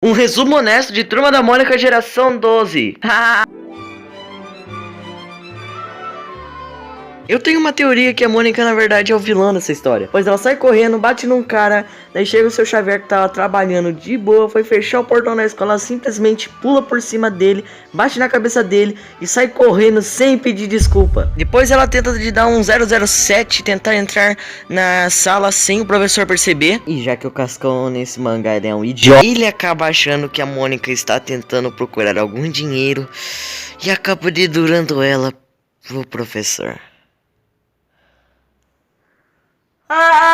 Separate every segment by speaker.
Speaker 1: Um resumo honesto de Turma da Mônica geração 12. Eu tenho uma teoria que a Mônica na verdade é o vilão dessa história, pois ela sai correndo, bate num cara, daí chega o seu Xavier que tava trabalhando de boa, foi fechar o portão da escola, ela simplesmente pula por cima dele, bate na cabeça dele e sai correndo sem pedir desculpa. Depois ela tenta de dar um 007, tentar entrar na sala sem o professor perceber, e já que o Cascão nesse mangá ele é um idiota, ele acaba achando que a Mônica está tentando procurar algum dinheiro e acaba dedurando ela pro professor.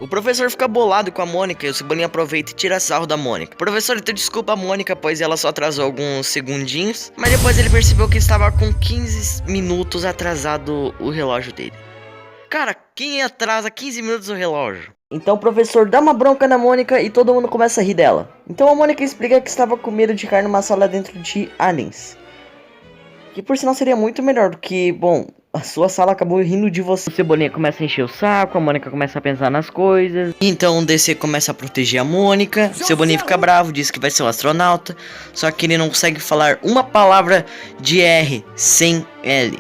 Speaker 1: O professor fica bolado com a Mônica e o Cebolinha aproveita e tira sarro da Mônica. O professor então desculpa a Mônica, pois ela só atrasou alguns segundinhos, mas depois ele percebeu que estava com 15 minutos atrasado o relógio dele. Cara, quem atrasa 15 minutos o relógio? Então o professor dá uma bronca na Mônica e todo mundo começa a rir dela. Então a Mônica explica que estava com medo de cair numa sala dentro de aliens. Que por sinal seria muito melhor do que, bom, a sua sala acabou rindo de você. O Cebolinha começa a encher o saco, a Mônica começa a pensar nas coisas. Então o DC começa a proteger a Mônica. O Cebolinha fica bravo, diz que vai ser um astronauta. Só que ele não consegue falar uma palavra de R sem L.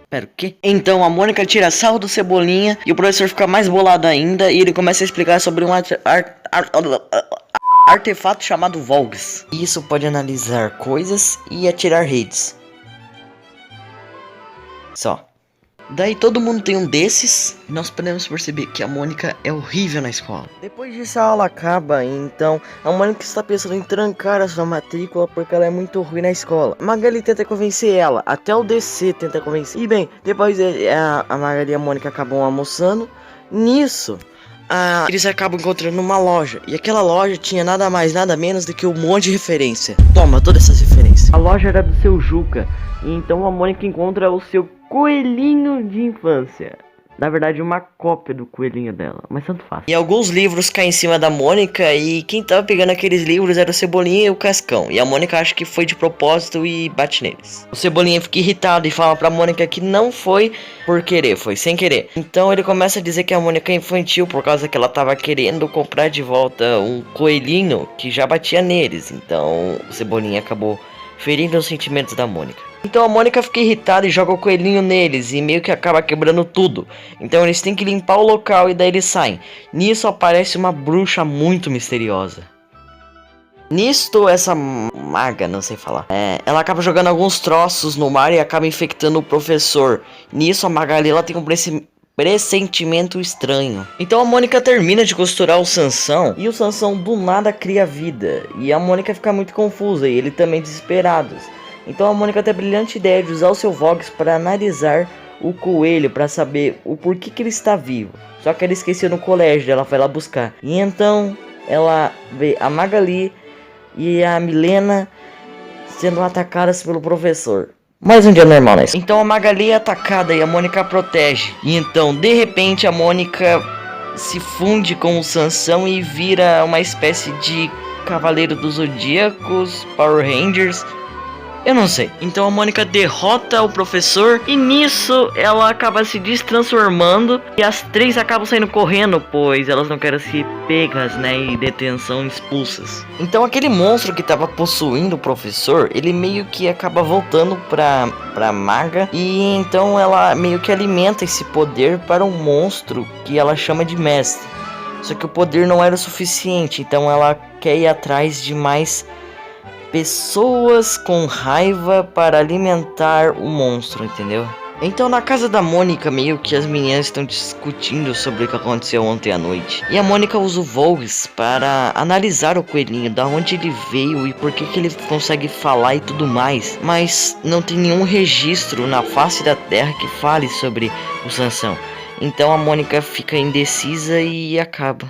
Speaker 1: Pera, o quê? Então a Mônica tira sarro do Cebolinha e o professor fica mais bolado ainda. E ele começa a explicar sobre um artefato chamado Volgs. Isso pode analisar coisas e atirar redes. Só. Daí todo mundo tem um desses. E nós podemos perceber que a Mônica é horrível na escola. Depois disso a aula acaba. Então a Mônica está pensando em trancar a sua matrícula porque ela é muito ruim na escola. A Magali tenta convencer ela. Até o DC tenta convencer. E bem, depois a Magali e a Mônica acabam almoçando. Nisso eles acabam encontrando uma loja. E aquela loja tinha nada mais, nada menos do que um monte de referência. Toma, todas essas referências. A loja era do seu Juca. E então a Mônica encontra o seu coelhinho de infância. Na verdade uma cópia do coelhinho dela, mas tanto faz. E alguns livros caem em cima da Mônica. E quem tava pegando aqueles livros era o Cebolinha e o Cascão. E a Mônica acha que foi de propósito e bate neles. O Cebolinha fica irritado e fala pra Mônica que não foi por querer, foi sem querer. Então ele começa a dizer que a Mônica é infantil por causa que ela tava querendo comprar de volta um coelhinho que já batia neles. Então o Cebolinha acabou ferindo os sentimentos da Mônica. Então a Mônica fica irritada e joga o coelhinho neles e meio que acaba quebrando tudo. Então eles têm que limpar o local e daí eles saem. Nisso aparece uma bruxa muito misteriosa. Nisto essa maga, não sei falar, ela acaba jogando alguns troços no mar e acaba infectando o professor. Nisso a Magali ela tem um pressentimento estranho. Então a Mônica termina de costurar o Sansão e o Sansão do nada cria vida. E a Mônica fica muito confusa e ele também desesperados. Então a Mônica tem a brilhante ideia de usar o seu Vox para analisar o coelho para saber o porquê que ele está vivo. Só que ela esqueceu no colégio, ela vai lá buscar. E então ela vê a Magali e a Milena sendo atacadas pelo professor. Mais um dia normal, né? Então a Magali é atacada e a Mônica protege. E então, de repente, a Mônica se funde com o Sansão e vira uma espécie de Cavaleiro dos Zodíacos, Power Rangers. Eu não sei. Então a Mônica derrota o professor e nisso ela acaba se destransformando e as três acabam saindo correndo, pois elas não querem ser pegas, né, e detenção expulsas. Então aquele monstro que tava possuindo o professor, ele meio que acaba voltando pra Maga e então ela meio que alimenta esse poder para um monstro que ela chama de mestre. Só que o poder não era o suficiente, então ela quer ir atrás de mais pessoas com raiva para alimentar o monstro, entendeu? Então na casa da Mônica meio que as meninas estão discutindo sobre o que aconteceu ontem à noite. E a Mônica usa o Volgs para analisar o coelhinho, da onde ele veio e por que ele consegue falar e tudo mais. Mas não tem nenhum registro na face da terra que fale sobre o Sansão. Então a Mônica fica indecisa e acaba.